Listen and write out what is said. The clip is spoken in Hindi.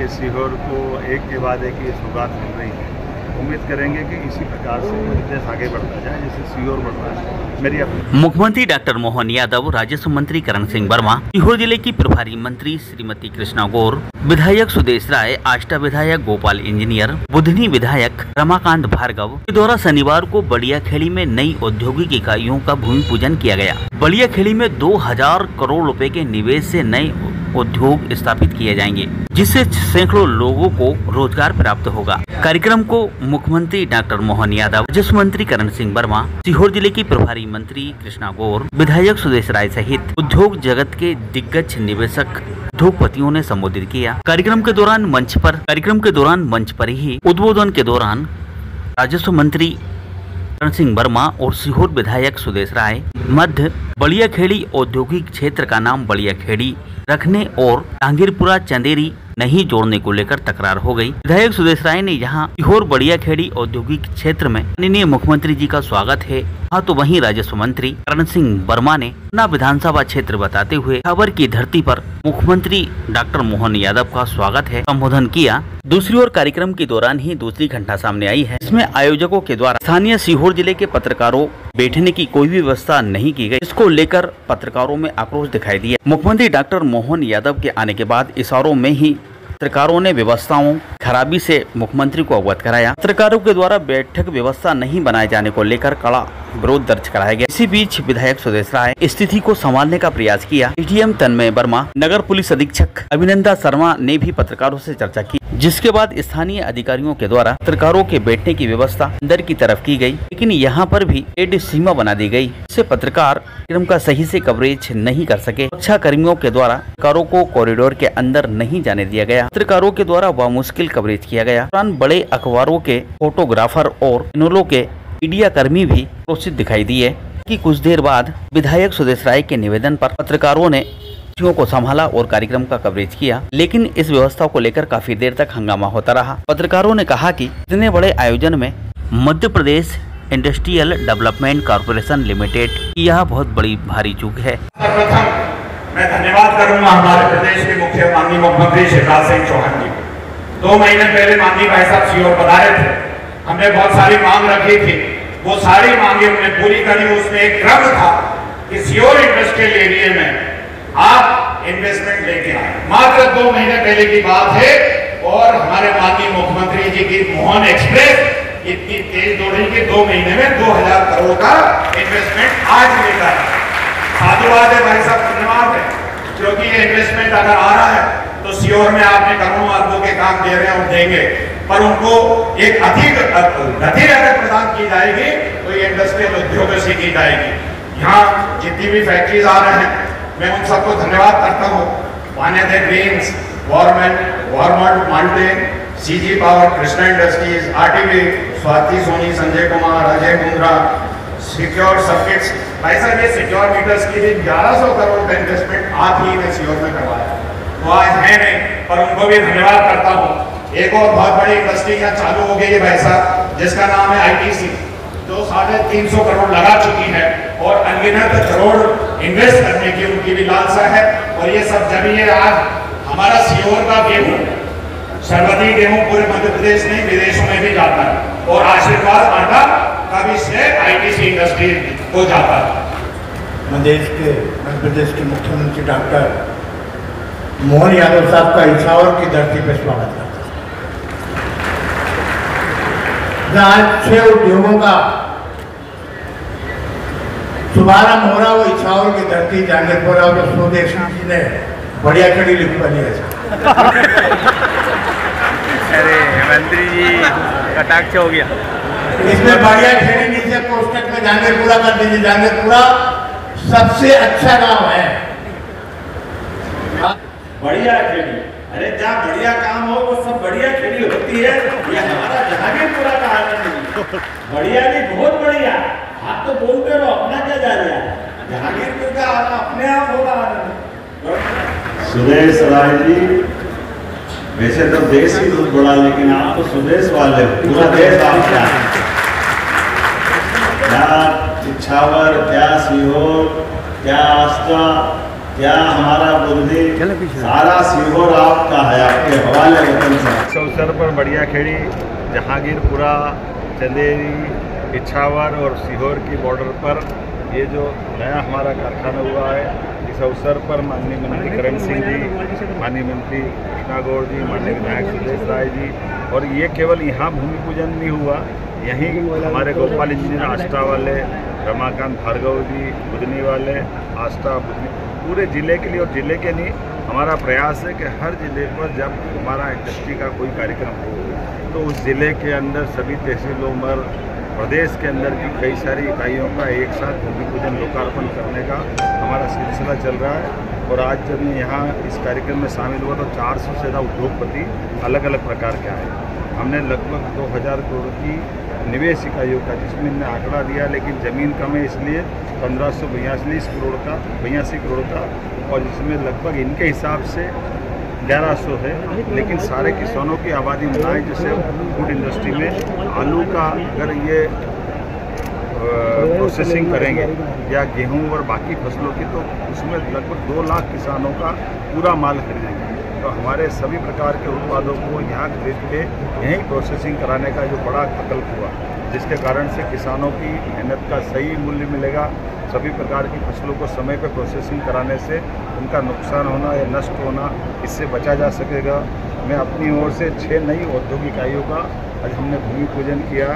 कि सीहोर को एक के बाद एक ये सौगात मिल रही है। उम्मीद करेंगे कि इसी प्रकार से देश आगे बढ़ता जाए जैसे सीहोर बढ़ रहा है। मेरी मुख्यमंत्री डॉक्टर मोहन यादव, राजस्व मंत्री करण सिंह वर्मा, सीहोर जिले की प्रभारी मंत्री श्रीमती कृष्णा गौर, विधायक सुदेश राय, आष्टा विधायक गोपाल इंजीनियर, बुधनी विधायक रमाकांत भार्गव के द्वारा शनिवार को बड़ियाखेड़ी में नई औद्योगिक इकाइयों का भूमि पूजन किया गया। बड़ियाखेड़ी में 2000 करोड़ रुपए के निवेश से नए उद्योग स्थापित किए जाएंगे, जिससे सैकड़ों लोगों को रोजगार प्राप्त होगा। कार्यक्रम को मुख्यमंत्री डॉक्टर मोहन यादव, राजस्व मंत्री करण सिंह वर्मा, सीहोर जिले की प्रभारी मंत्री कृष्णा गौर, विधायक सुदेश राय सहित उद्योग जगत के दिग्गज निवेशक उद्योगपतियों ने संबोधित किया। कार्यक्रम के दौरान मंच पर ही उद्बोधन के दौरान राजस्व मंत्री करण सिंह वर्मा और सीहोर विधायक सुदेश राय मध्य बड़ियाखेड़ी औद्योगिक क्षेत्र का नाम बड़ियाखेड़ी रखने और जहांगीरपुरा चंदेरी नहीं जोड़ने को लेकर तकरार हो गई। विधायक सुदेश राय ने यहाँ सीहोर बड़ियाखेड़ी औद्योगिक क्षेत्र में माननीय मुख्यमंत्री जी का स्वागत है, हाँ तो वहीं राजस्व मंत्री करण सिंह वर्मा ने अपना विधानसभा क्षेत्र बताते हुए खबर की धरती पर मुख्यमंत्री डॉक्टर मोहन यादव का स्वागत है संबोधन किया। दूसरी ओर कार्यक्रम के दौरान ही दूसरी घटना सामने आई है। इसमें आयोजकों के द्वारा स्थानीय सीहोर जिले के पत्रकारों बैठने की कोई भी व्यवस्था नहीं की गई। इसको लेकर पत्रकारों में आक्रोश दिखाई दिया। मुख्यमंत्री डॉक्टर मोहन यादव के आने के बाद इशारों में ही पत्रकारों ने व्यवस्थाओं खराबी से मुख्यमंत्री को अवगत कराया। पत्रकारों के द्वारा बैठक व्यवस्था नहीं बनाए जाने को लेकर कड़ा विरोध दर्ज कराया गया। इसी बीच विधायक सुदेश राय स्थिति को संभालने का प्रयास किया। एडीएम तन्मय वर्मा, नगर पुलिस अधीक्षक अभिनंदन शर्मा ने भी पत्रकारों से चर्चा की, जिसके बाद स्थानीय अधिकारियों के द्वारा पत्रकारों के बैठने की व्यवस्था अंदर की तरफ की गई, लेकिन यहाँ पर भी एक सीमा बना दी गई, जिससे पत्रकार कार्यक्रम का सही से कवरेज नहीं कर सके। सुरक्षा कर्मियों के द्वारा पत्रकारों को कॉरिडोर के अंदर नहीं जाने दिया गया। पत्रकारों के द्वारा मुश्किल कवरेज किया गया। दौरान बड़े अखबारों के फोटोग्राफर और चैनलों के मीडिया कर्मी भी क्रोशित दिखाई दिए कि कुछ देर बाद विधायक सुदेश राय के निवेदन पर पत्रकारों ने को संभाला और कार्यक्रम का कवरेज किया, लेकिन इस व्यवस्था को लेकर काफी देर तक हंगामा होता रहा। पत्रकारों ने कहा कि इतने बड़े आयोजन में Madhya Pradesh industrial development corporation limited की यह बहुत बड़ी भारी चूक है। मैं धन्यवाद करूंगा हमारे प्रदेश के माननीय मुख्यमंत्री शिवराज सिंह चौहान जी को। 2 महीने पहले माननीय भाई साहब सीहोर पधारे थे। हमने बहुत सारी मांग रखी थी, वो सारी मांगे उन्होंने पूरी करी। उसमें एक क्रम था कि सीहोर इंडस्ट्रियल एरिया में आप इन्वेस्टमेंट लेके आए। मात्र 2 महीने पहले की बात है और हमारे माननीय मुख्यमंत्री जी की मोहन एक्सप्रेस इतनी तेज दौड़ी कि 2 महीने में 2000 करोड़ का इन्वेस्टमेंट आज मिला है। साधुवाद है भाई साहब, धन्यवाद है, क्योंकि ये इन्वेस्टमेंट अगर आ रहा है तो सीहोर में आपने करोड़ों अरबों के काम दे रहे हैं और देंगे, पर उनको एक अधिक गति अगर प्रदान की जाएगी तो ये इंडस्ट्रियल उद्योगों से की जाएगी। यहाँ जितनी भी फैक्ट्रीज आ रहे हैं मैं उन सबको धन्यवाद करता हूँ। वानेदे ग्रीन्स, वॉर्मट माल्टेन, CG power, Krishna industries, RTV, Swati Soni, Sanjay Kumar, Ajay Mundra, secure circuits. भाई साहब ये सिक्योर मीटर्स की भी 1100 करोड़ का इन्वेस्टमेंट आप ही ने सीहोर में करवाया, वो आज है नहीं, पर उनको भी धन्यवाद करता हूँ। एक और बहुत बड़ी इंडस्ट्री यहाँ चालू हो गई है भाई साहब, जिसका नाम है आईटीसी, जो 350 करोड़ लगा चुकी है और अनगिनत करोड़ इन्वेस्ट करने की उनकी भी लालसा है। और ये सब जब ये आज हमारा सीहोर का गेहूं, सर्वाधिक गेहूं पूरे मध्य प्रदेश में विदेशों में भी जाता है और आशीर्वाद आटा का भी श्रेय आईटीसी इंडस्ट्री को जाता है। मध्य प्रदेश के मुख्यमंत्री डॉक्टर मोहन यादव साहब का इछावर की धरती पर स्वागत करता है, जहाँ 6 उद्योगों का शुभारंभ हो रहा, वो इछावर की धरती जहांगीरपुरा और स्वदेश जी ने बड़ियाखेड़ी लिख बनी है। अरे मंत्री जी कटाक्ष हो गया। इसमें बड़ियाखेड़ी नीचे कोष्टक में जहांगीरपुरा कर दीजिए। जहांगीरपुरा सबसे अच्छा गांव है। बड़ियाखेड़ी, अरे जहाँ बढ़िया काम हो वो सब बड़ियाखेड़ी होती है। ये हमारा जहांगीरपुरा का आनंद नहीं, बढ़िया नहीं, बहुत बढ़िया। आप तो बोलते रहो, अपना क्या जा रहा है, जहांगीरपुर का आना अपने आप होगा आनंद। सुदेश राय जी, वैसे तो देश ही बहुत बड़ा, लेकिन आप तो सुदेश वाले हो, पूरा देश आपका है। क्या इछावर, क्या सीहोर, क्या आष्टा, क्या हमारा बुद्धि सारा सीहोर आपका है, आपके हवाले वतन से। इस अवसर पर बढ़िया खेड़ी, जहांगीरपुरा, चंदेरी, इछावर और सीहोर की बॉर्डर पर ये जो नया हमारा कारखाना हुआ है, इस अवसर पर माननीय मंत्री करण सिंह जी, माननीय मंत्री कृष्णा गौर जी, माननीय विधायक सुदेश राय जी, और ये केवल यहाँ भूमि पूजन नहीं हुआ, यहीं हमारे गोपाल इंजीनियर आस्था वाले, रमाकांत भार्गव जी बुधनी वाले, आस्था बुधनी, पूरे ज़िले के लिए और ज़िले के नहीं, हमारा प्रयास है कि हर ज़िले पर जब हमारा इंडस्ट्री का कोई कार्यक्रम हो तो उस ज़िले के अंदर सभी तहसीलों पर, प्रदेश के अंदर की कई सारी इकाइयों का एक साथ भूमि पूजन लोकार्पण करने का हमारा सिलसिला चल रहा है। और आज जब मैं यहाँ इस कार्यक्रम में शामिल हुआ तो 400 से ज़्यादा उद्योगपति अलग अलग प्रकार के आए। हमने लगभग 2000 करोड़ की निवेश इकाइयों का, जिसमें इन्हें आंकड़ा दिया, लेकिन ज़मीन कम है इसलिए 1542 करोड़ का, और जिसमें लगभग इनके हिसाब से 1100 है, लेकिन सारे किसानों की आबादी मिलाएं, जैसे फूड इंडस्ट्री में आलू का अगर ये प्रोसेसिंग करेंगे या गेहूं और बाकी फसलों की, तो उसमें लगभग 2 लाख किसानों का पूरा माल खरीदेंगे। तो हमारे सभी प्रकार के उत्पादों को यहाँ खरीद के यहीं प्रोसेसिंग कराने का जो बड़ा प्रकल्प हुआ, जिसके कारण से किसानों की मेहनत का सही मूल्य मिलेगा। सभी प्रकार की फसलों को समय पर प्रोसेसिंग कराने से उनका नुकसान होना या नष्ट होना, इससे बचा जा सकेगा। मैं अपनी ओर से 6 नई औद्योगिक इकाइयों का आज हमने भूमि पूजन किया।